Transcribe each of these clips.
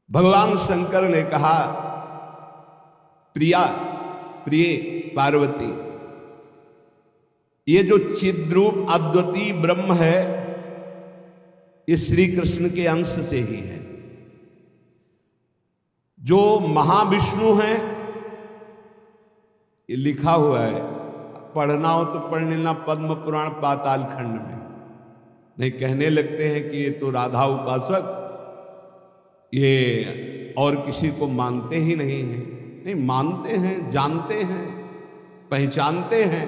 भगवान शंकर ने कहा, प्रिया प्रिय पार्वती, ये जो चिद्रूप अद्वितीय ब्रह्म है ये श्री कृष्ण के अंश से ही है। जो महाविष्णु हैं ये लिखा हुआ है, पढ़ना हो तो पढ़ लेना पद्म पुराण पाताल खंड में। नहीं कहने लगते हैं कि ये तो राधा उपासक ये और किसी को मानते ही नहीं हैं। नहीं, मानते हैं, जानते हैं, पहचानते हैं,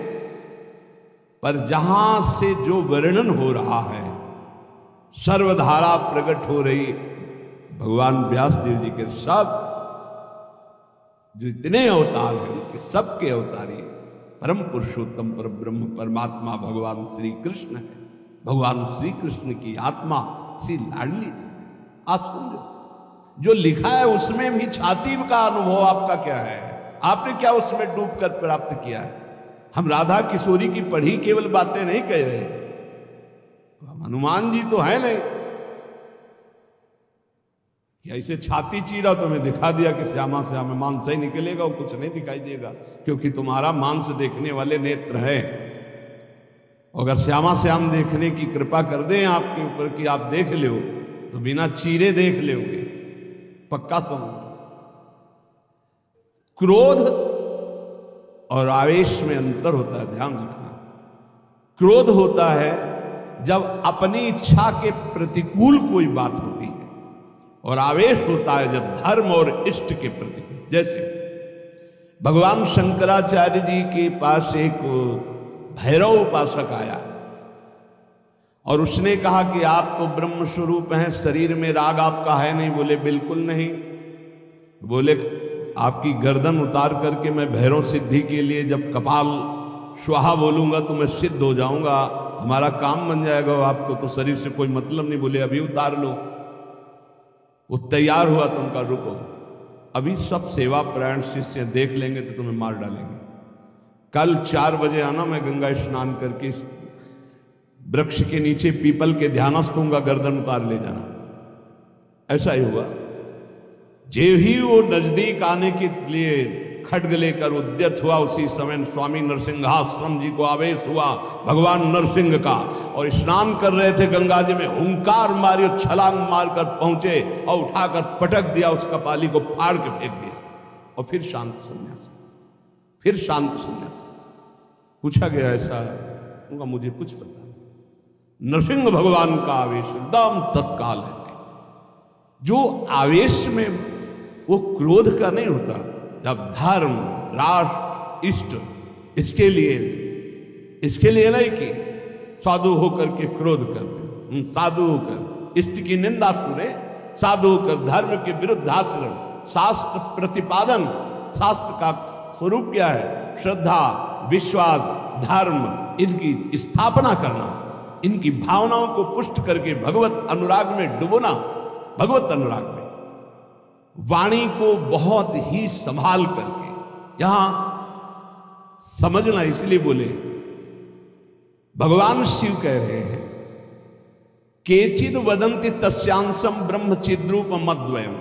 पर जहां से जो वर्णन हो रहा है, सर्वधारा प्रकट हो रही भगवान व्यासदेव जी के सब जितने अवतार हैं उनके सबके अवतारी परम पुरुषोत्तम पर ब्रह्म परमात्मा भगवान श्री कृष्ण है। भगवान श्री कृष्ण की आत्मा श्री लाडली जी है। आप सुन लो, जो लिखा है उसमें भी छाती का अनुभव आपका क्या है? आपने क्या उसमें डूबकर प्राप्त किया है? हम राधा किशोरी की पढ़ी केवल बातें नहीं कह रहे हैं, हम हनुमान जी तो है नहीं कि ऐसे छाती चीरा तो मैं दिखा दिया कि श्यामा श्यामा मांस ही निकलेगा और कुछ नहीं दिखाई देगा, क्योंकि तुम्हारा मांस देखने वाले नेत्र है। अगर श्यामा श्याम देखने की कृपा कर दें आपके ऊपर कि आप देख लो तो बिना चीरे देख लोगे, पक्का समझ। क्रोध और आवेश में अंतर होता है, ध्यान रखना। क्रोध होता है जब अपनी इच्छा के प्रतिकूल कोई बात होती है, और आवेश होता है जब धर्म और इष्ट के प्रतिकूल। जैसे भगवान शंकराचार्य जी के पास एक भैरव उपासक आया और उसने कहा कि आप तो ब्रह्म स्वरूप हैं, शरीर में राग आपका है नहीं। बोले बिल्कुल नहीं। बोले आपकी गर्दन उतार करके मैं भैरव सिद्धि के लिए जब कपाल स्वाहा बोलूंगा तो मैं सिद्ध हो जाऊंगा, हमारा काम बन जाएगा, आपको तो शरीर से कोई मतलब नहीं। बोले अभी उतार लो। वो तैयार हुआ तो उनका रुको, अभी सब सेवा प्राण शिष्य देख लेंगे तो तुम्हें मार डालेंगे। कल 4 बजे आना, मैं गंगा स्नान करके वृक्ष के नीचे पीपल के ध्यानस्थ होऊंगा, गर्दन उतार ले जाना। ऐसा ही हुआ। जे ही वो नजदीक आने के लिए खड्ग लेकर उद्यत हुआ, उसी समय स्वामी नरसिंहाश्रम जी को आवेश हुआ भगवान नरसिंह का, और स्नान कर रहे थे गंगा जी में, हुंकार मारी और छलांग मारकर पहुंचे और उठाकर पटक दिया, उस कपाली को फाड़ के फेंक दिया। और फिर शांत सन्यासी, फिर शांत सन्यासी। पूछा गया ऐसा है? उनका मुझे कुछ पता नहीं। नरसिंह भगवान का आवेश एकदम तत्काल ऐसे, जो आवेश में वो क्रोध का नहीं होता, जब धर्म राष्ट्र इष्ट इसके लिए नहीं कि साधु होकर के क्रोध करते, साधु होकर इष्ट की निंदा सुने, साधु होकर धर्म के विरुद्ध आचरण, शास्त्र प्रतिपादन। शास्त्र का स्वरूप क्या है? श्रद्धा, विश्वास, धर्म, इनकी स्थापना करना, इनकी भावनाओं को पुष्ट करके भगवत अनुराग में डुबोना। भगवत अनुराग में वाणी को बहुत ही संभाल करके, यहां समझना, इसलिए बोले भगवान शिव कह रहे हैं, केचिद वदंति तस्यांशम ब्रह्म चिद्रूप मद्वयम।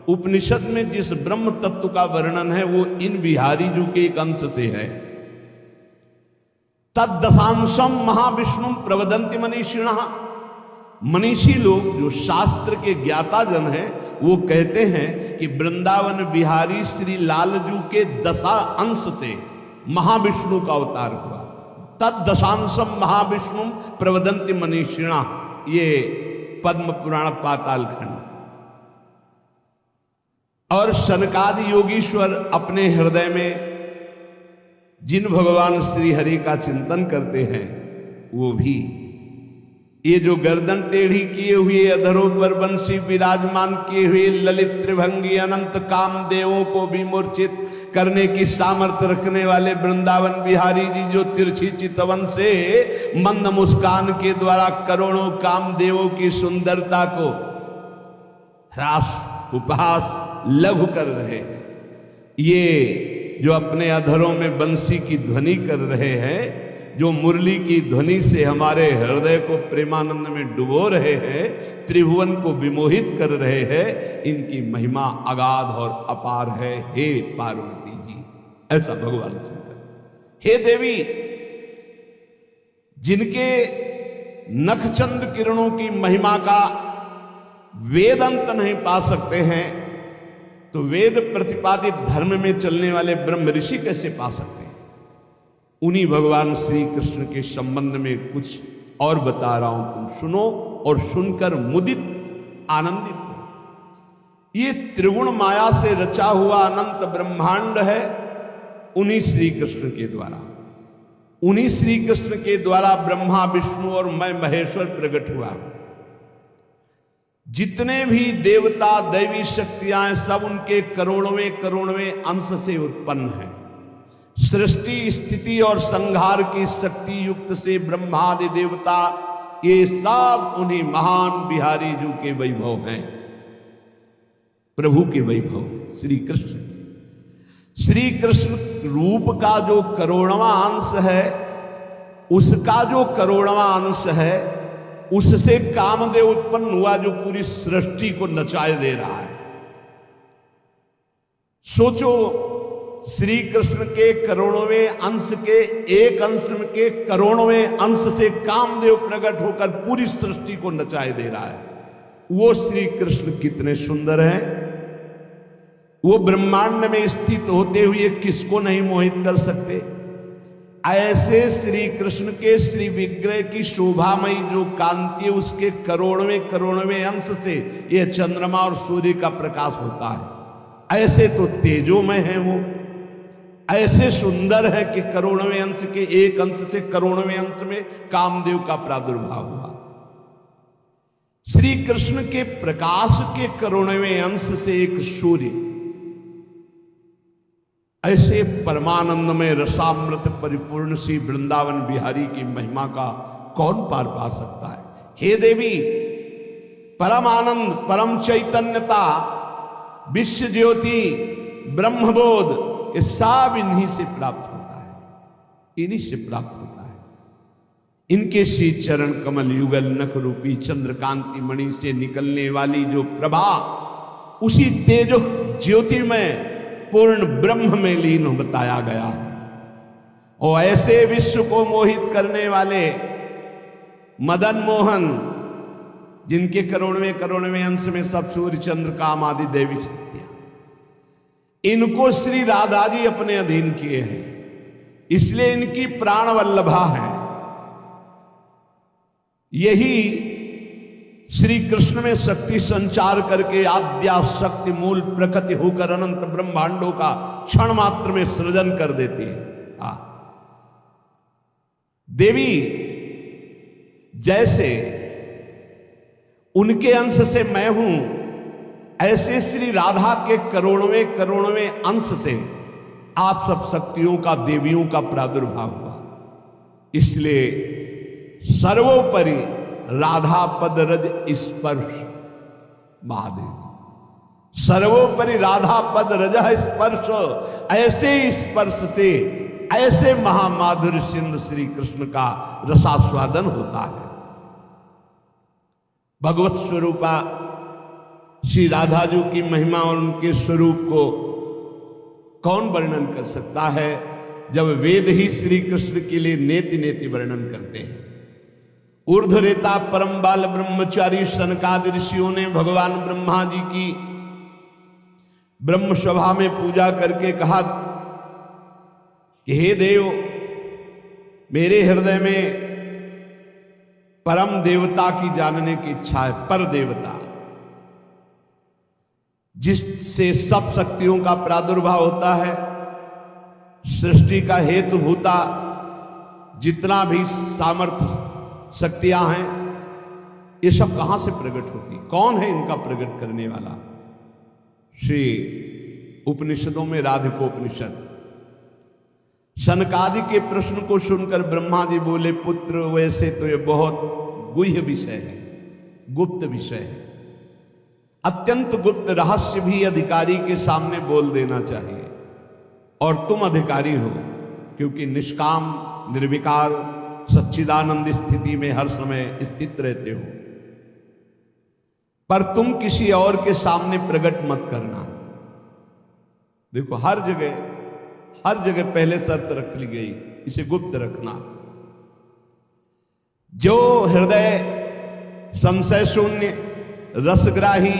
उपनिषद में जिस ब्रह्म तत्व का वर्णन है वो इन बिहारी जी के एक अंश से है। तद्दशांशम महाविष्णु प्रवदंति मनीषिणः। मनीषी लोग जो शास्त्र के ज्ञाता जन हैं वो कहते हैं कि वृंदावन बिहारी श्री लालजू के 10 अंश से महाविष्णु का अवतार हुआ। तद्दशांशम महाविष्णु प्रवदंति मनीषिणा, ये पद्म पुराण पाताल खंड। और सनकादि योगीश्वर अपने हृदय में जिन भगवान श्री हरि का चिंतन करते हैं वो भी ये जो गर्दन टेढ़ी किए हुए, अधरों पर बंसी विराजमान किए हुए ललित त्रिभंगी अनंत कामदेवों को भी मूर्छित करने की सामर्थ्य रखने वाले वृंदावन बिहारी जी, जो तिरछी चितवन से मंद मुस्कान के द्वारा करोड़ों कामदेवों की सुंदरता को ह्रास, उपहास, लघु कर रहे हैं, ये जो अपने अधरों में बंसी की ध्वनि कर रहे हैं, जो मुरली की ध्वनि से हमारे हृदय को प्रेमानंद में डुबो रहे हैं, त्रिभुवन को विमोहित कर रहे हैं, इनकी महिमा अगाध और अपार है। हे पार्वती जी, ऐसा भगवान शंकर। हे देवी, जिनके नखचंद्र किरणों की महिमा का वेद अंत नहीं पा सकते हैं, तो वेद प्रतिपादित धर्म में चलने वाले ब्रह्म ऋषि कैसे पा सकते हैं? उन्हीं भगवान श्री कृष्ण के संबंध में कुछ और बता रहा हूं, तुम सुनो और सुनकर मुदित आनंदित हो। ये त्रिगुण माया से रचा हुआ अनंत ब्रह्मांड है, उन्हीं श्री कृष्ण के द्वारा, उन्हीं श्री कृष्ण के द्वारा ब्रह्मा विष्णु और मैं महेश्वर प्रकट हुआ। जितने भी देवता दैवी शक्तियां सब उनके करोड़वें करोड़वें अंश से उत्पन्न हैं। सृष्टि स्थिति और संहार की शक्ति युक्त से ब्रह्मादि देवता ये सब उन्हीं महान बिहारी जी के वैभव हैं, प्रभु के वैभव हैं, श्री कृष्ण। श्री कृष्ण रूप का जो करोड़वां अंश है, उसका जो करोड़वां अंश है, उससे कामदेव उत्पन्न हुआ जो पूरी सृष्टि को नचाए दे रहा है। सोचो, श्री कृष्ण के करोड़वें अंश के एक अंश के करोड़वें अंश से कामदेव प्रकट होकर पूरी सृष्टि को नचाए दे रहा है। वो श्री कृष्ण कितने सुंदर हैं। वो ब्रह्मांड में स्थित होते हुए किसको नहीं मोहित कर सकते। ऐसे श्री कृष्ण के श्री विग्रह की शोभामयी जो कांति, उसके करोड़वें करोड़वें अंश से ये चंद्रमा और सूर्य का प्रकाश होता है। ऐसे तो तेजोमय है वो, ऐसे सुंदर है कि करोड़वें अंश के एक अंश से करोड़वें अंश में कामदेव का प्रादुर्भाव हुआ। श्री कृष्ण के प्रकाश के करोड़वें अंश से एक सूर्य, ऐसे परमानंद में रसामृत परिपूर्ण श्री वृंदावन बिहारी की महिमा का कौन पार पा सकता है। हे देवी, परम आनंद, परम चैतन्यता, विश्व ज्योति, ब्रह्मबोध, ये सब इन्हीं से प्राप्त होता है, इन्हीं से प्राप्त होता है। इनके श्री चरण कमल युगल नख रूपी चंद्रकांति मणि से निकलने वाली जो प्रभा, उसी तेजो ज्योति में पूर्ण ब्रह्म में लीन बताया गया है। और ऐसे विश्व को मोहित करने वाले मदन मोहन, जिनके करोड़वें करोड़वें अंश में सब सूर्य चंद्र काम आदि देवी शक्तियां, इनको श्री राधा जी अपने अधीन किए हैं, इसलिए इनकी प्राण वल्लभा है। यही श्री कृष्ण में शक्ति संचार करके आद्या शक्ति मूल प्रकृति होकर अनंत ब्रह्मांडों का क्षण मात्र में सृजन कर देती है। देवी जैसे उनके अंश से मैं हूं, ऐसे श्री राधा के करोड़वें करोड़वें अंश से आप सब शक्तियों का, देवियों का प्रादुर्भाव हुआ। इसलिए सर्वोपरि राधा पद रज स्पर्श महादेव, सर्वोपरि राधा पद रज स्पर्श, ऐसे स्पर्श से ऐसे महामाधुर्य सिंधु श्री कृष्ण का रसास्वादन होता है। भगवत स्वरूपा श्री राधा जी की महिमा और उनके स्वरूप को कौन वर्णन कर सकता है, जब वेद ही श्री कृष्ण के लिए नेति नेति वर्णन करते हैं। ऊर्ध्वरेता परम बाल ब्रह्मचारी सनकादि ऋषियों ने भगवान ब्रह्मा जी की ब्रह्म सभा में पूजा करके कहा कि हे देव, मेरे हृदय में परम देवता की जानने की इच्छा है। पर देवता, जिससे सब शक्तियों का प्रादुर्भाव होता है, सृष्टि का हेतु भूता जितना भी सामर्थ्य शक्तियां हैं, ये सब कहां से प्रकट होती, कौन है इनका प्रकट करने वाला? श्री उपनिषदों में राधिकोपनिषद, सनकादि के प्रश्न को सुनकर ब्रह्मा जी बोले, पुत्र वैसे तो ये बहुत गुह्य विषय है, गुप्त विषय है, अत्यंत गुप्त रहस्य भी अधिकारी के सामने बोल देना चाहिए, और तुम अधिकारी हो, क्योंकि निष्काम निर्विकार सच्चिदानंद स्थिति में हर समय स्थित रहते हो, पर तुम किसी और के सामने प्रकट मत करना। देखो हर जगह पहले शर्त रख ली गई, इसे गुप्त रखना। जो हृदय संशय शून्य, रसग्राही,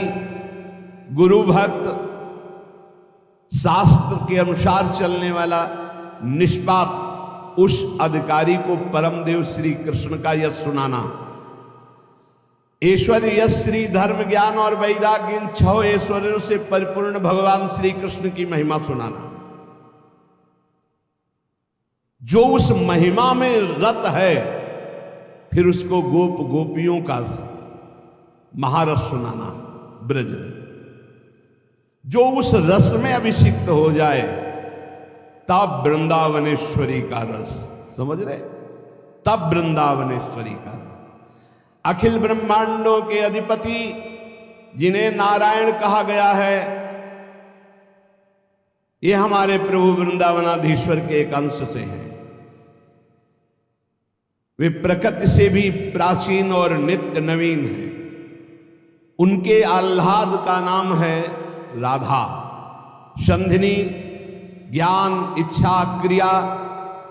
गुरु भक्त, शास्त्र के अनुसार चलने वाला निष्पाप, उस अधिकारी को परमदेव श्री कृष्ण का यश सुनाना। ऐश्वर्य, यश, श्री, धर्म, ज्ञान और वैराग्य, इन 6 ऐश्वर्यों से परिपूर्ण भगवान श्री कृष्ण की महिमा सुनाना। जो उस महिमा में रत है, फिर उसको गोप गोपियों का महारस सुनाना, ब्रज रस। जो उस रस में अभिषिक्त हो जाए, तब वृंदावनेश्वरी का रस, समझ रहे, तब वृंदावनेश्वरी का रस। अखिल ब्रह्मांडों के अधिपति, जिन्हें नारायण कहा गया है, ये हमारे प्रभु वृंदावनाधीश्वर के एक अंश से हैं। वे प्रकृति से भी प्राचीन और नित्य नवीन हैं। उनके आह्लाद का नाम है राधा। संधिनी, ज्ञान, इच्छा, क्रिया,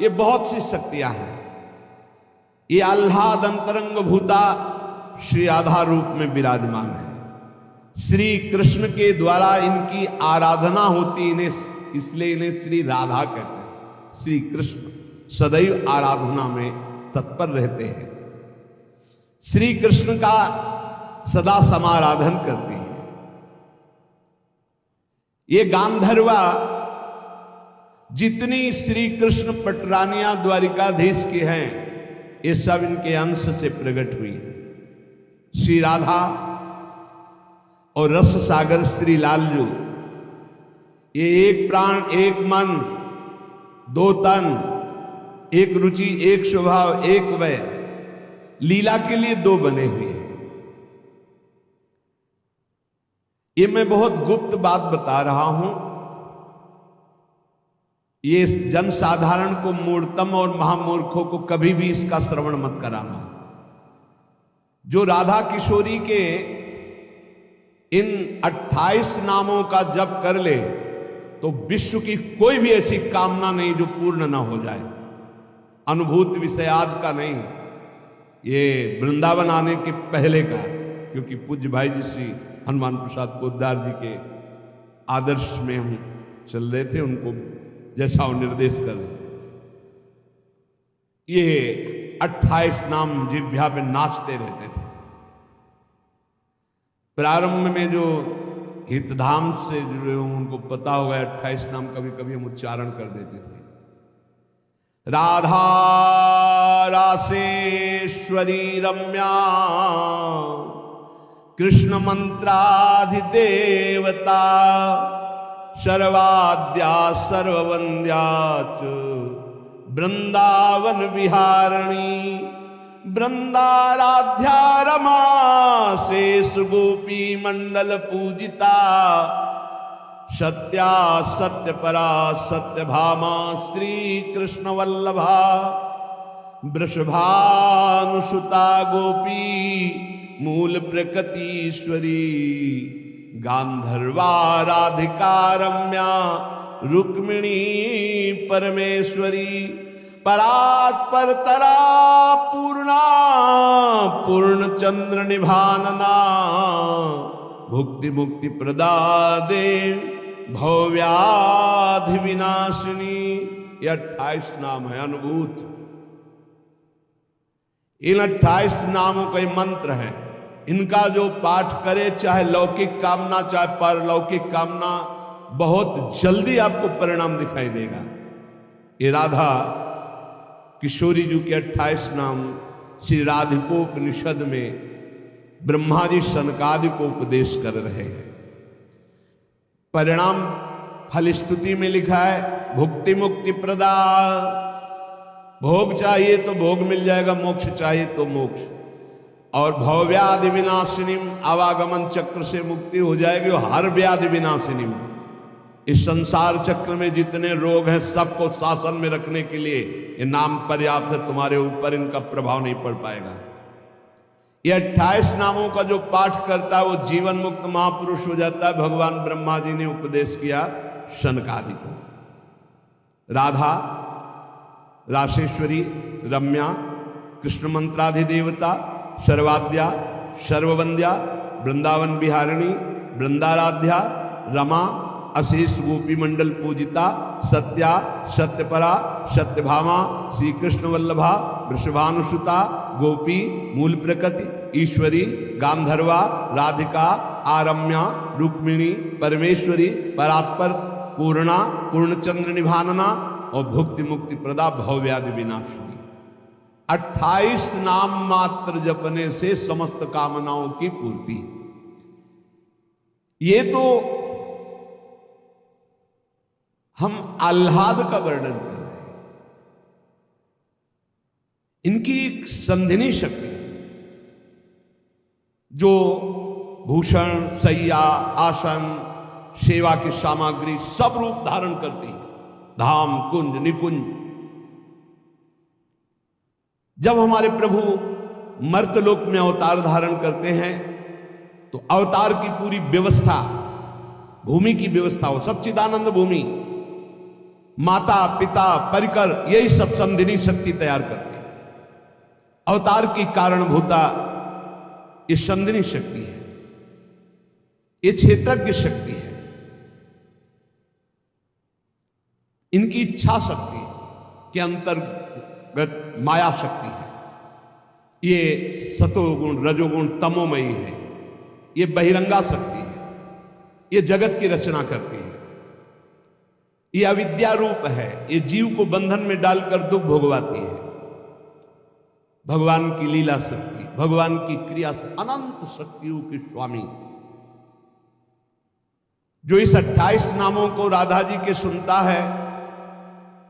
ये बहुत सी शक्तियां हैं। ये आह्लाद अंतरंग भूता श्री राधा रूप में विराजमान है। श्री कृष्ण के द्वारा इनकी आराधना होती, इसलिए इन्हें श्री राधा कहते हैं। श्री कृष्ण सदैव आराधना में तत्पर रहते हैं। श्री कृष्ण का सदा समाराधन करते हैं। ये गांधर्वा जितनी श्री कृष्ण पटरानियां द्वारिकाधीश की हैं, ये सब इनके अंश से प्रकट हुई है। श्री राधा और रस सागर श्री लालजू, ये एक प्राण, एक मन, 2 तन, एक रुचि, एक स्वभाव, एक वय, लीला के लिए 2 बने हुए हैं। ये मैं बहुत गुप्त बात बता रहा हूं। ये जन साधारण को, मूर्तम और महामूर्खों को कभी भी इसका श्रवण मत कराना। जो राधा किशोरी के इन 28 नामों का जप कर ले, तो विश्व की कोई भी ऐसी कामना नहीं जो पूर्ण ना हो जाए। अनुभूत विषय आज का नहीं, ये वृंदावन आने के पहले का, क्योंकि पूज्य भाई जी श्री हनुमान प्रसाद पोद्दार जी के आदर्श में हम चल रहे थे, उनको जैसा वो निर्देश कर रहे। ये 28 नाम जिह्वा पे नाचते रहते थे। प्रारंभ में जो हितधाम से जुड़े हों उनको पता होगा, 28 नाम कभी कभी हम उच्चारण कर देते थे। राधा रासेश्वरी रम्या, कृष्ण मंत्राधिदेवता, सर्वाद्या सर्ववंद्या च वृंदावन विहारिणी, वृंदाराध्या रमा शेष गोपी मंडल पूजिता, सत्या सत्यपरा सत्यभामा श्री कृष्ण वल्लभा, वृषभानुसुता गोपी मूल प्रकृतीश्वरी, गांधर्वा राधिका रम्या रुक्मिणी परमेश्वरी, परात्परतरा पूर्णा पूर्ण चंद्र निभानना, भुक्ति मुक्ति प्रदा देव भव्याधि विनाशिनी। ये 28 नाम है अनुभूत। इन 28 नामों का मंत्र है। इनका जो पाठ करे, चाहे लौकिक कामना चाहे परलौकिक कामना, बहुत जल्दी आपको परिणाम दिखाई देगा। ये राधा किशोरी जी के 28 नाम श्री राधिकोपनिषद में ब्रह्मा जी सनकादि को उपदेश कर रहे हैं। परिणाम फल स्तुति में लिखा है, भुक्ति मुक्ति प्रदा। भोग चाहिए तो भोग मिल जाएगा, मोक्ष चाहिए तो मोक्ष। और भवव्याधि विनाशिनी, आवागमन चक्र से मुक्ति हो जाएगी। और हर व्याधि विनाशिनी, इस संसार चक्र में जितने रोग हैं सबको शासन में रखने के लिए ये नाम पर्याप्त है, तुम्हारे ऊपर इनका प्रभाव नहीं पड़ पाएगा। ये 28 नामों का जो पाठ करता है वो जीवन मुक्त महापुरुष हो जाता है। भगवान ब्रह्मा जी ने उपदेश किया शनकादि को। राधा, राशेश्वरी, रम्या, कृष्ण मंत्राधिदेवता, सर्वाद्या, सर्ववंद्या, वृंदावन बिहारिणी, वृंदाराध्या, रमा, अशेष गोपी मंडल पूजिता, सत्या, सत्यपरा, सत्यभामा, श्री कृष्ण वल्लभा, वृषभानुसुता, गोपी, मूल प्रकृति, ईश्वरी, गांधर्वा, राधिका, आरम्या, रुक्मिणी, परमेश्वरी, परात्पर, पूर्णा, पूर्णचंद्र निभानना और भुक्ति मुक्ति प्रदा, भवव्याधि विनाशिनी। 28 नाम मात्र जपने से समस्त कामनाओं की पूर्ति। ये तो हम आह्लाद का वर्णन कर रहे हैं। इनकी एक संधिनी शक्ति है जो भूषण, सैया, आसन, सेवा की सामग्री सब रूप धारण करती है। धाम, कुंज, निकुंज। जब हमारे प्रभु मर्तलोक में अवतार धारण करते हैं तो अवतार की पूरी व्यवस्था, भूमि की व्यवस्था हो, सच्चिदानंद भूमि, माता, पिता, परिकर, यही सब संधिनी शक्ति तैयार करते हैं। अवतार की कारणभूता ये संधिनी शक्ति है, ये क्षेत्रज्ञ शक्ति है, इनकी इच्छा शक्ति के अंतर्गत माया शक्ति है। ये सतोगुण, रजोगुण, तमोमयी है। ये बहिरंगा शक्ति है, ये जगत की रचना करती है। ये अविद्या रूप है, ये जीव को बंधन में डालकर दुख भोगवाती है। भगवान की लीला शक्ति, भगवान की क्रिया से अनंत शक्तियों के स्वामी, जो इस 28 नामों को राधा जी के सुनता है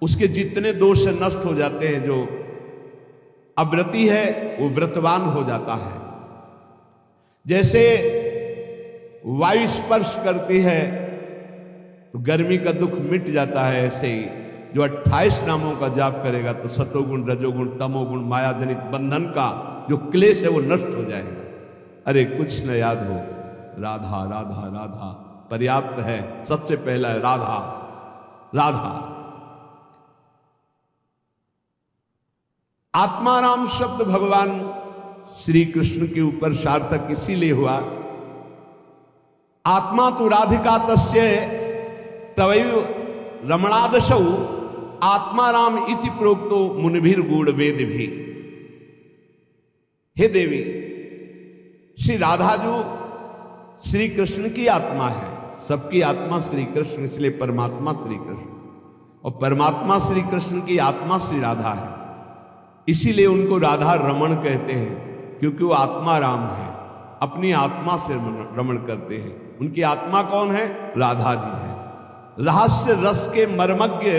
उसके जितने दोष नष्ट हो जाते हैं। जो अव्रती है वो व्रतवान हो जाता है। जैसे वायु स्पर्श करती है तो गर्मी का दुख मिट जाता है, ऐसे ही जो 28 नामों का जाप करेगा तो सतोगुण, रजोगुण, तमोगुण, माया जनित बंधन का जो क्लेश है वो नष्ट हो जाएगा। अरे कुछ न याद हो, राधा राधा राधा पर्याप्त है। सबसे पहला है राधा राधा। आत्माराम शब्द भगवान श्री कृष्ण के ऊपर सार्थक इसीलिए हुआ, आत्मा तो राधिका तस्य तवैव रमणादशौ आत्माराम इति प्रोक्तो मुनिभिर गूढ़ वेद भी। हे देवी, श्री राधा जो श्री कृष्ण की आत्मा है, सबकी आत्मा श्री कृष्ण, इसलिए परमात्मा श्री कृष्ण, और परमात्मा श्री कृष्ण की आत्मा श्री राधा है। इसीलिए उनको राधा रमण कहते हैं, क्योंकि वो आत्मा राम है, अपनी आत्मा से रमण करते हैं। उनकी आत्मा कौन है? राधा जी है। रहस्य रस के मर्मज्ञ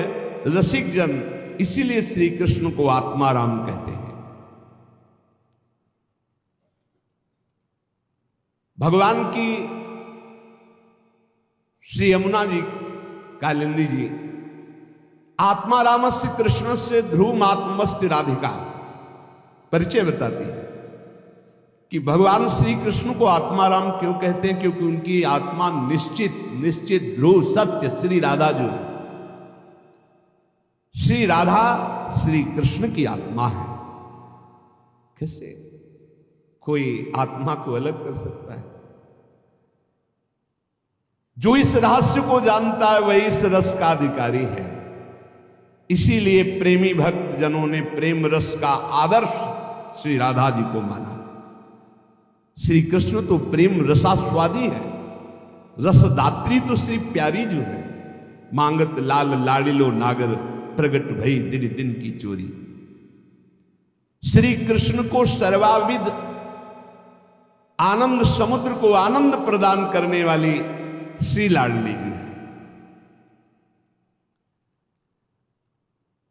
रसिक जन, इसीलिए श्री कृष्ण को आत्मा राम कहते हैं। भगवान की श्री यमुना जी, कालिंदी जी, आत्मा रामस्य कृष्ण से ध्रुव आत्मस्ति राधिका परिचय बताती है कि भगवान श्री कृष्ण को आत्मा राम क्यों कहते हैं, क्योंकि उनकी आत्मा निश्चित ध्रुव सत्य श्री राधा जो है। श्री राधा श्री कृष्ण की आत्मा है। कैसे कोई आत्मा को अलग कर सकता है? जो इस रहस्य को जानता है वही इस रस का अधिकारी है। इसीलिए प्रेमी भक्त जनों ने प्रेम रस का आदर्श श्री राधा जी को माना। श्री कृष्ण तो प्रेम रसास्वादी है, रसदात्री तो श्री प्यारी जो है। मांगत लाल लाडिलो नागर, प्रगट भई दिन दिन की चोरी। श्री कृष्ण को सर्वाविद आनंद समुद्र को आनंद प्रदान करने वाली श्री लाडली जी है।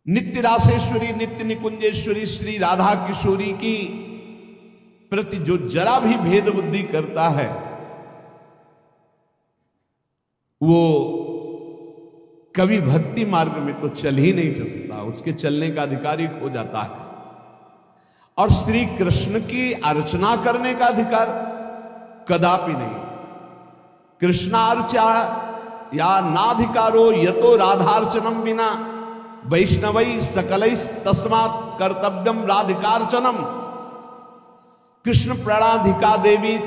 नित्य रासेश्वरी, नित्य निकुंजेश्वरी श्री राधा किशोरी की प्रति जो जरा भी भेद बुद्धि करता है वो कभी भक्ति मार्ग में तो चल ही नहीं चल सकता, उसके चलने का अधिकार ही खो जाता है। और श्री कृष्ण की अर्चना करने का अधिकार कदापि नहीं। कृष्णार्चा या नाधिकारो यतो राधार्चनम बिना वैष्णवै सकलै तस्मात् कर्तव्यम राधिकार्चनम। कृष्ण प्रणाधिका देवी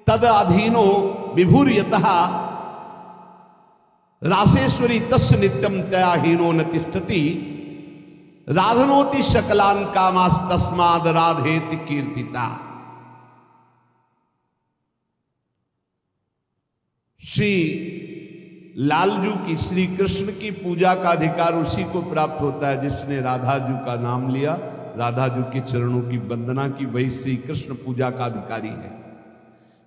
तद अधीनो विभूर्यतः रासेश्वरी तस्य नित्यम तया हीनो न तिष्ठति राधनोति शकलान कामास तस्माद राधेति कीर्तिता। श्री लालजू की, श्री कृष्ण की पूजा का अधिकार उसी को प्राप्त होता है जिसने राधा जू का नाम लिया, राधा जू के चरणों की वंदना की, वही श्री कृष्ण पूजा का अधिकारी है।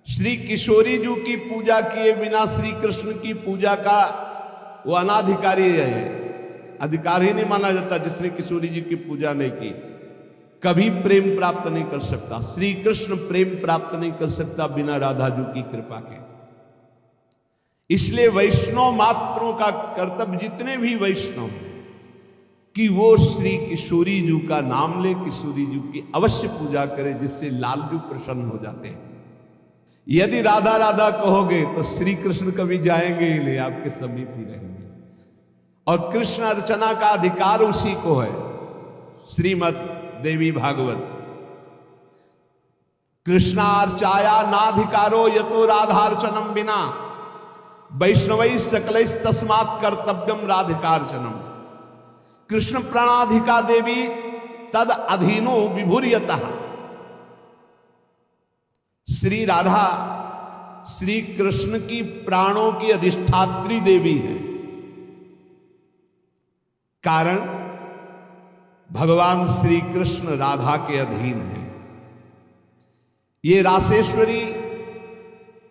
श्री किशोरी जू की पूजा किए बिना श्री कृष्ण की पूजा का वो अनाधिकारी है, अधिकार ही नहीं माना जाता। जिसने किशोरी जी की पूजा नहीं की कभी प्रेम प्राप्त नहीं कर सकता। श्री कृष्ण प्रेम प्राप्त नहीं कर सकता बिना राधा जू की कृपा के। इसलिए वैष्णव मात्रों का कर्तव्य, जितने भी वैष्णव हैं, कि वो श्री किशोरी जू का नाम ले, किशोरी जू की अवश्य पूजा करे, जिससे लालजू प्रसन्न हो जाते हैं। यदि राधा राधा कहोगे तो श्री कृष्ण कभी जाएंगे ही नहीं, आपके समीप ही रहेंगे। और कृष्ण अर्चना का अधिकार उसी को है। श्रीमद् देवी भागवत, कृष्णार्चाया नाधिकारो यतो राधार्चनम बिना वैष्णवै सकलै तस्मात् कर्तव्यम राधिकार्चनम। कृष्ण प्रणाधिका देवी तद अधीनो विभूर्यतः। श्री राधा श्री कृष्ण की प्राणों की अधिष्ठात्री देवी है। कारण भगवान श्री कृष्ण राधा के अधीन है। ये रासेश्वरी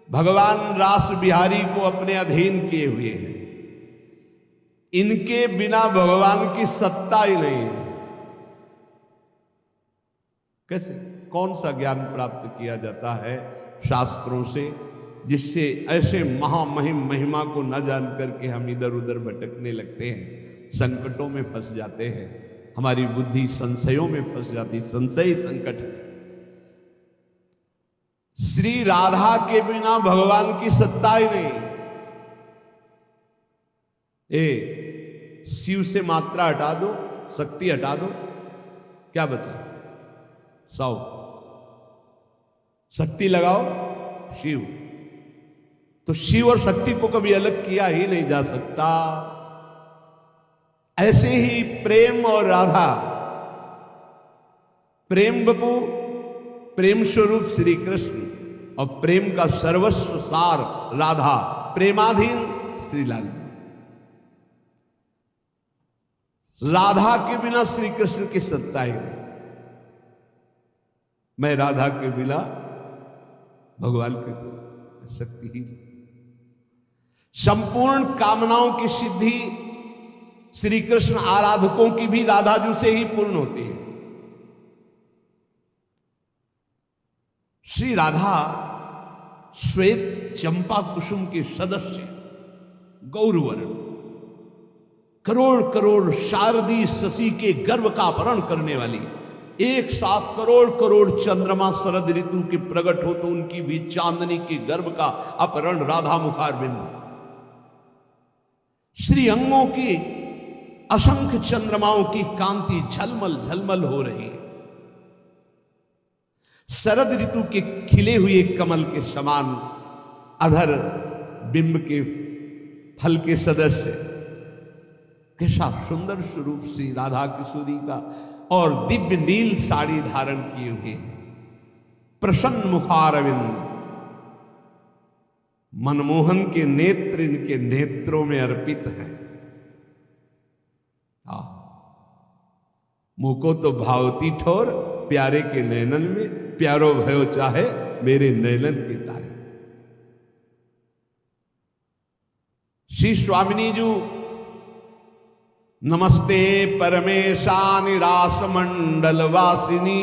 भगवान रास बिहारी को अपने अधीन किए हुए हैं। इनके बिना भगवान की सत्ता ही नहीं है। कैसे, कौन सा ज्ञान प्राप्त किया जाता है शास्त्रों से, जिससे ऐसे महामहिम महिमा को न जान करके हम इधर उधर भटकने लगते हैं, संकटों में फंस जाते हैं, हमारी बुद्धि संशयों में फंस जाती, संशय संकट। श्री राधा के बिना भगवान की सत्ता ही नहीं। शिव से मात्रा हटा दो, शक्ति हटा दो, क्या बचा? 100। शक्ति लगाओ शिव। तो शिव और शक्ति को कभी अलग किया ही नहीं जा सकता। ऐसे ही प्रेम और राधा, प्रेम बपू, प्रेम स्वरूप श्री कृष्ण, और प्रेम का सर्वस्व सार राधा, प्रेमाधीन श्री लाल। राधा के बिना श्री कृष्ण की सत्ता ही नहीं। मैं राधा के बिना भगवान की शक्ति ही नहीं। संपूर्ण कामनाओं की सिद्धि श्री कृष्ण आराधकों की भी राधा जू से ही पूर्ण होती है। श्री राधा श्वेत चंपा कुसुम के सदस्य, गौरवर्ण, करोड़ करोड़ शारदी शशि के गर्भ का अपहरण करने वाली, एक साथ करोड़ करोड़ चंद्रमा शरद ऋतु के प्रकट हो तो उनकी भी चांदनी के गर्भ का अपहरण राधा मुखारबिंद। श्री अंगों की असंख्य चंद्रमाओं की कांति झलमल झलमल हो रही है। शरद ऋतु के खिले हुए कमल के समान अधर बिंब के फल के सदस्य, कैसा सुंदर स्वरूप श्री राधा किशोरी का, और दिव्य नील साड़ी धारण किए हुए हैं। प्रसन्न मुखारविंद, मनमोहन के नेत्र इनके नेत्रों में अर्पित हैं। मुको तो भावती ठोर प्यारे के नैनन में, प्यारो भयो चाहे मेरे नैनन के तारे। श्री स्वामिनी जू, नमस्ते परमेशानि रास मंडल वासिनी,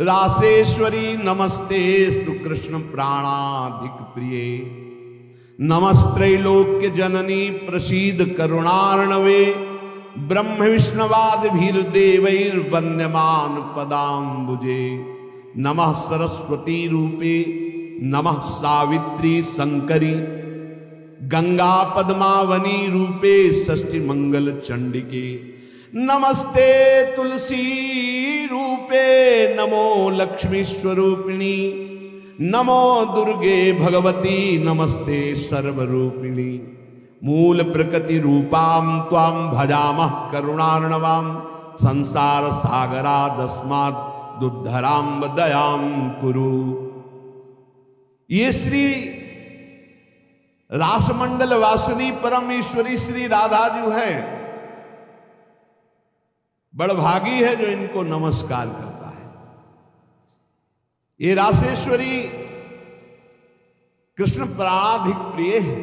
रासेश्वरी नमस्ते स्तु कृष्ण प्राणाधिक प्रिय, नमस्त्रैलोक्य जननी प्रसीद करुणार्णवे ब्रह्म विष्णवाद भीर देवैर्वन्द्यमान पदाम्बुजे नमः सरस्वती रूपे नमः सावित्री शंकरी गंगा पद्मावनी रूपे षष्ठी मंगल चंडिके नमस्ते तुलसी रूपे नमो लक्ष्मी स्वरूपिणी नमो दुर्गे भगवती नमस्ते सर्वरूपिणी मूल प्रकृति रूपाम त्वाम भजामः करुणार्णवाम संसार सागरादस्मात् दुद्धराम दयाम कुरु। ये श्री रासमंडल वासिनी परम ईश्वरी श्री राधा जी है, बड़भागी है जो इनको नमस्कार करता है। ये रासेश्वरी कृष्ण प्राणाधिक प्रिय है,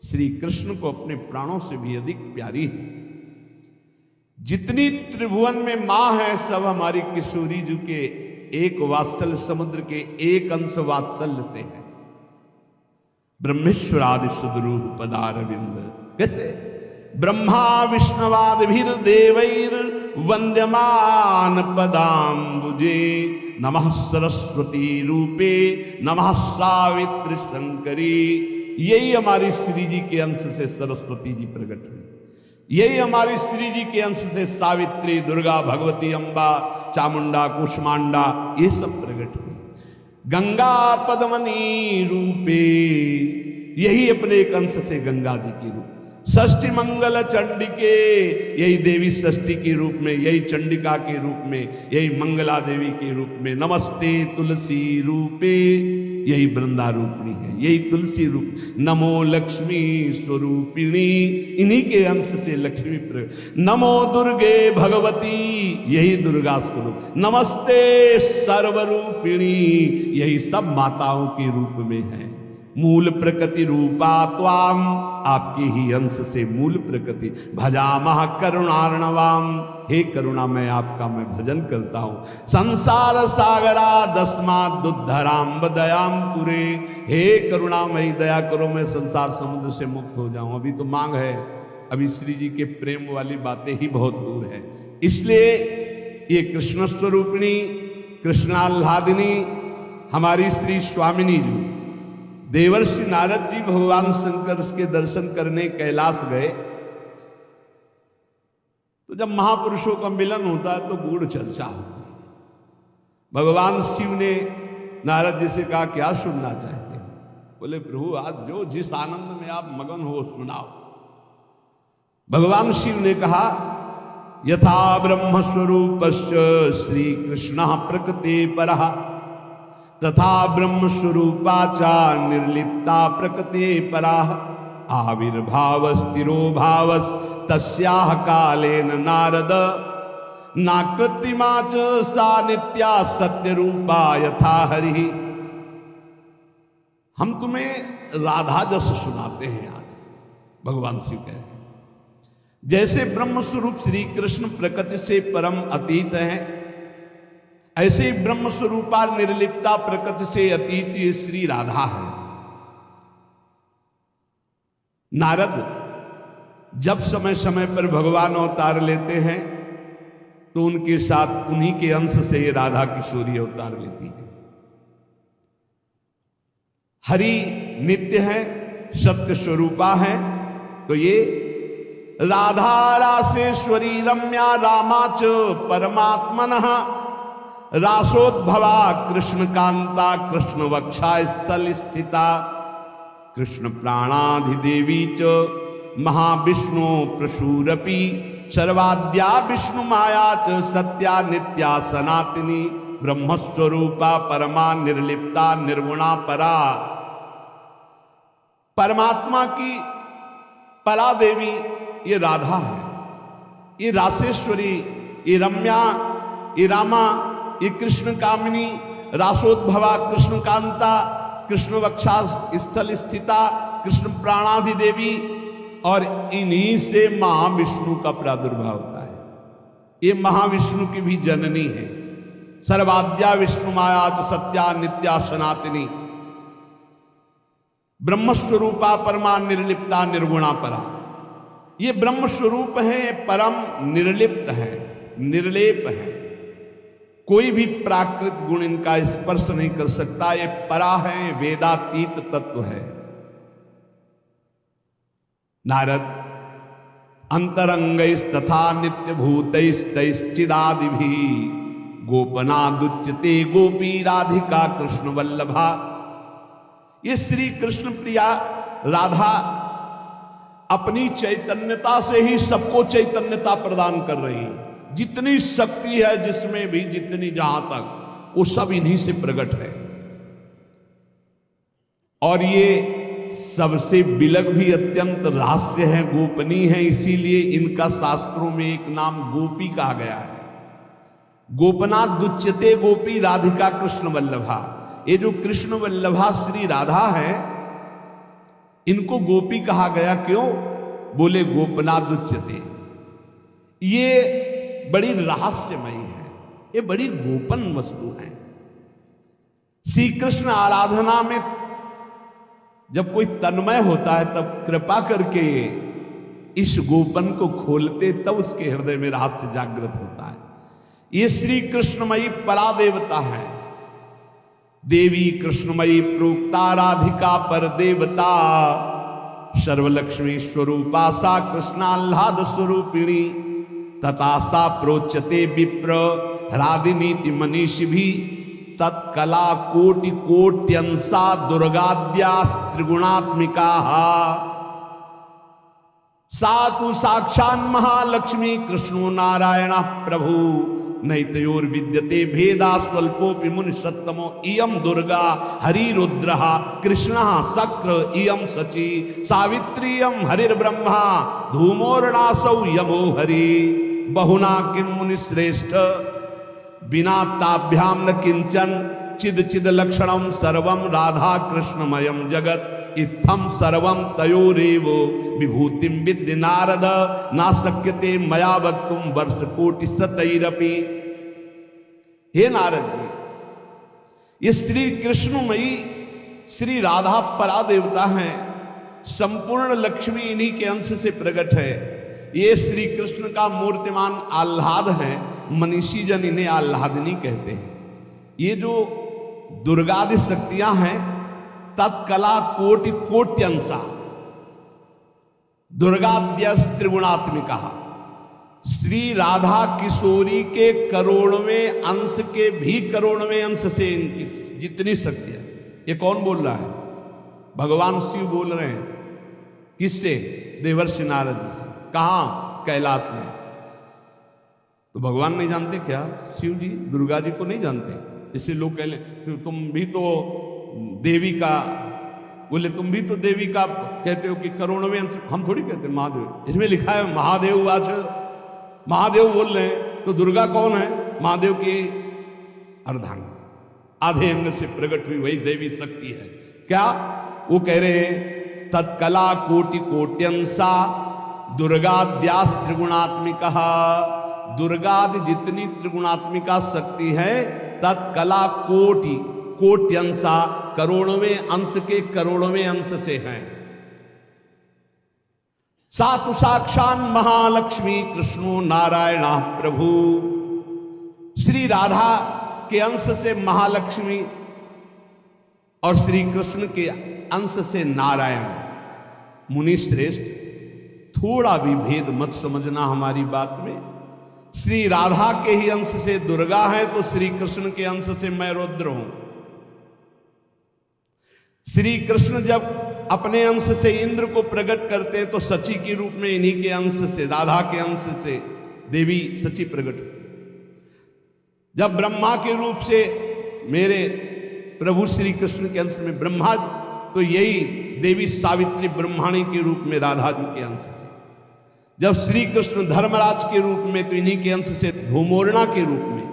श्री कृष्ण को अपने प्राणों से भी अधिक प्यारी है। जितनी त्रिभुवन में मां है सब हमारी किशोरी जी के एक वात्सल्य समुद्र के एक अंश वात्सल्य से है। ब्रह्मेश्वरादि सुदरूह पदारविंद कैसे ब्रह्मा विष्णवाद भीर देवैर वंद्यमान पदाम्बुजे नमः सरस्वती रूपे नमः सावित्री शंकरी। यही हमारी श्री जी के अंश से सरस्वती जी प्रकट हुई, यही हमारी श्री जी के अंश से सावित्री दुर्गा भगवती अम्बा चामुंडा कुष्मांडा ये सब प्रकट हुई। गंगा पद्मनी रूपे यही अपने एक अंश से गंगा जी की रूप। षष्ठी मंगल चंडिके यही देवी षष्ठी के रूप में, यही चंडिका के रूप में, यही मंगला देवी के रूप में। नमस्ते तुलसी रूपे यही वृंदा रूपिणी है, यही तुलसी रूप। नमो लक्ष्मी स्वरूपिणी इन्हीं के अंश से लक्ष्मी प्रयोग। नमो दुर्गे भगवती यही दुर्गा स्वरूप। नमस्ते सर्वरूपिणी यही सब माताओं के रूप में है। मूल प्रकृति रूपा त्वाम आपके ही अंश से मूल प्रकृति। भजामः करुणार्णवाम हे करुणामय आपका मैं भजन करता हूं। संसार सागरा दस्मात् दुद्धराम दयाम कुरे हे करुणामयी दया करो मैं संसार समुद्र से मुक्त हो जाऊं। अभी तो मांग है, अभी श्री जी के प्रेम वाली बातें ही बहुत दूर है। इसलिए ये कृष्ण स्वरूपिणी कृष्णाल्हादिनी हमारी श्री स्वामिनी जी देवर्षि नारद जी भगवान शंकर के दर्शन करने कैलाश गए तो जब महापुरुषों का मिलन होता है तो गूढ़ चर्चा होती है। भगवान शिव ने नारद जी से कहा क्या सुनना चाहते हैं? बोले प्रभु आज जो जिस आनंद में आप मगन हो सुनाओ। भगवान शिव ने कहा यथा ब्रह्म स्वरूपस्य श्री कृष्ण प्रकृति परः तथा ब्रह्म स्वरूपा चा निर्लिप्ता प्रकृति पराः आविर्भावस्तिरो भावस् तस्याः कालेन नारद नाकृत्रिमा च सा नित्या सत्य रूपा यथा हरि। हम तुम्हें राधा जस सुनाते हैं आज। भगवान शिव कह रहे हैं जैसे ब्रह्म स्वरूप श्री कृष्ण प्रकृति से परम अतीत है, ऐसे ही ब्रह्म स्वरूपा निर्लिप्ता प्रकृति से अतीत ये श्री राधा है। नारद जब समय समय पर भगवान अवतार लेते हैं तो उनके साथ उन्हीं के अंश से ये राधा किशोरी अवतार लेती है। हरि नित्य है, सत्य स्वरूपा है, तो ये राधा रासेश्वरी रम्या रामाच परमात्मनः रासोद्भवा कृष्ण कांता कृष्ण वक्षा स्थल स्थिता कृष्ण प्राणाधिदेवी च महाविष्णु प्रसूरपि सर्वाद्या विष्णु माया च सत्या नित्या सनातनी ब्रह्मस्वरूपा परमा निर्लिप्ता निर्गुणा परा। परमात्मा की परा देवी ये राधा है, ये रासेश्वरी, ये रम्या, ये रामा, ये कृष्ण कामिनी, रासोद्भवा कृष्ण कांता कृष्ण वक्षा स्थल स्थिता कृष्ण प्राणाधिदेवी और इन्हीं से महाविष्णु का प्रादुर्भाव होता है। ये महाविष्णु की भी जननी है। सर्वाद्या विष्णु माया च सत्या नित्या सनातनी। ब्रह्मस्वरूपा परमा निर्लिप्ता निर्गुणा परा। ये ब्रह्म स्वरूप है, परम निर्लिप्त है, निर्लेप है, कोई भी प्राकृत गुण इनका स्पर्श नहीं कर सकता। ये परा है, वेदातीत तत्व है। नारद अंतरंगैस्तथा नित्य भूतैस्तैश्चिदादि भी गोपनादुच्यते गोपी राधिका कृष्ण वल्लभा। ये श्री कृष्ण प्रिया राधा अपनी चैतन्यता से ही सबको चैतन्यता प्रदान कर रही है। जितनी शक्ति है जिसमें भी, जितनी जहां तक, वो सब इन्हीं से प्रकट है। और ये सबसे बिलग भी अत्यंत रहस्य है, गोपनीय है। इसीलिए इनका शास्त्रों में एक नाम गोपी कहा गया है। गोपनाथ दुच्यते गोपी राधिका कृष्ण वल्लभा। ये जो कृष्ण वल्लभा श्री राधा है, इनको गोपी कहा गया। क्यों? बोले गोपनाथ दुच्यते। ये बड़ी रहस्यमयी है, ये बड़ी गोपन वस्तु है। श्री कृष्ण आराधना में जब कोई तन्मय होता है, तब कृपा करके इस गोपन को खोलते, तब उसके हृदय में रहस्य जागृत होता है। ये श्री कृष्णमयी परा देवता है। देवी कृष्णमयी प्रोक्ता राधिका पर देवता। सर्वलक्ष्मी स्वरूपा सा कृष्णाह्लाद स्वरूपिणी। तथा सा प्रोच्यते विप्र राधिनीति मनीषि भी। तत्कला कोटि कोट्यंसा दुर्गाद्या त्रिगुणात्मिका। सातु साक्षान् महालक्ष्मी कृष्णो नारायण प्रभु। नैतयोर विद्यते भेदा स्वल्पोपि मुनि सत्तमो। इयं दुर्गा हरिरुद्रः कृष्णः शक्र इयं शची। सावित्री इयं हरिर्ब्रह्मा धूमोर्णासौ यमो हरि। बहुना किं मुनि श्रेष्ठ बिना ताभ्याम न किंचन। चिद चिद लक्षणम सर्वम राधा कृष्णमयम जगत। इत्थम सर्वम तयोरेव विभूतिम विद्य नारद। ना शक्यते मया वक्तुम वर्ष कोटि शतैरपि। हे नारद जी, ये श्री कृष्णमयी श्री राधा परा देवता हैं। संपूर्ण लक्ष्मी इन्हीं के अंश से प्रकट है। ये श्री कृष्ण का मूर्तिमान आह्लाद है। मनीषी जन इन्हें आह्लादिनी कहते हैं। ये जो दुर्गादि शक्तियां हैं, तत्कला कोटि कोट्यंसा। दुर्गाद्यस त्रिगुणात्मिका। श्री राधा किशोरी के करोड़वें अंश के भी करोड़वें अंश से इनकी जितनी शक्ति है। ये कौन बोल रहा है? भगवान शिव बोल रहे हैं। किससे? देवर्षि नारद जी से। कहां? कैलाश में। तो भगवान नहीं जानते क्या? शिव जी दुर्गा जी को नहीं जानते? इससे लोग कह ले तुम भी तो देवी का, बोले तुम भी तो देवी का कहते हो कि करोड़वें अंश। हम थोड़ी कहते महादेव, इसमें लिखा है महादेव वाच। महादेव बोल रहे हैं तो दुर्गा कौन है? महादेव की अर्धांगिनी, आधे अंग से प्रकट हुई वही देवी शक्ति है। क्या वो कह रहे हैं? तत्कला कोटि कोट्यंसा दुर्गाद्यास त्रिगुणात्मिका। दुर्गादि जितनी त्रिगुणात्मिका शक्ति है, तत्कला कोटि कोट्यंसा करोड़वें अंश के करोड़वें अंश से हैं। सातु साक्षान महालक्ष्मी कृष्णो नारायण प्रभु। श्री राधा के अंश से महालक्ष्मी और श्री कृष्ण के अंश से नारायण। मुनि श्रेष्ठ, थोड़ा भी भेद मत समझना हमारी बात में। श्री राधा के ही अंश से दुर्गा है, तो श्री कृष्ण के अंश से मैं रुद्र हूं। श्री कृष्ण जब अपने अंश से इंद्र को प्रकट करते हैं, तो सची के रूप में इन्हीं के अंश से, राधा के अंश से देवी सची प्रकट। जब ब्रह्मा के रूप से मेरे प्रभु श्री कृष्ण के अंश में ब्रह्मा, तो यही देवी सावित्री ब्रह्माणी के रूप में राधा जी के अंश से। जब श्री कृष्ण धर्मराज के रूप में, तो इन्हीं के अंश से धूमोरणा के रूप में।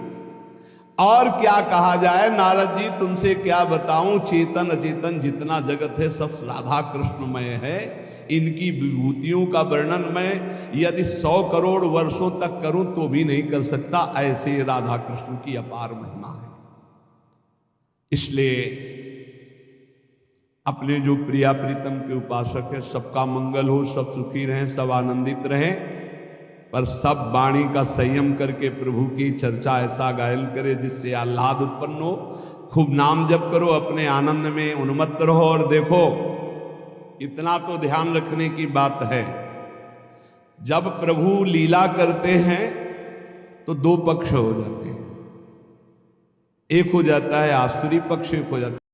और क्या कहा जाए नारद जी, तुमसे क्या बताऊं। चेतन अचेतन जितना जगत है सब राधा कृष्णमय है। इनकी विभूतियों का वर्णन मैं यदि 100 करोड़ वर्षों तक करूं तो भी नहीं कर सकता। ऐसे राधा कृष्ण की अपार महिमा है। इसलिए अपने जो प्रिया प्रीतम के उपासक है, सबका मंगल हो, सब सुखी रहें, सब आनंदित रहें, पर सब वाणी का संयम करके प्रभु की चर्चा ऐसा गायन करे जिससे आह्लाद उत्पन्न हो। खूब नाम जप करो, अपने आनंद में उन्मत्त रहो। और देखो, इतना तो ध्यान रखने की बात है, जब प्रभु लीला करते हैं तो दो पक्ष हो जाते हैं। एक हो जाता है आसुरी पक्ष, एक हो जाता है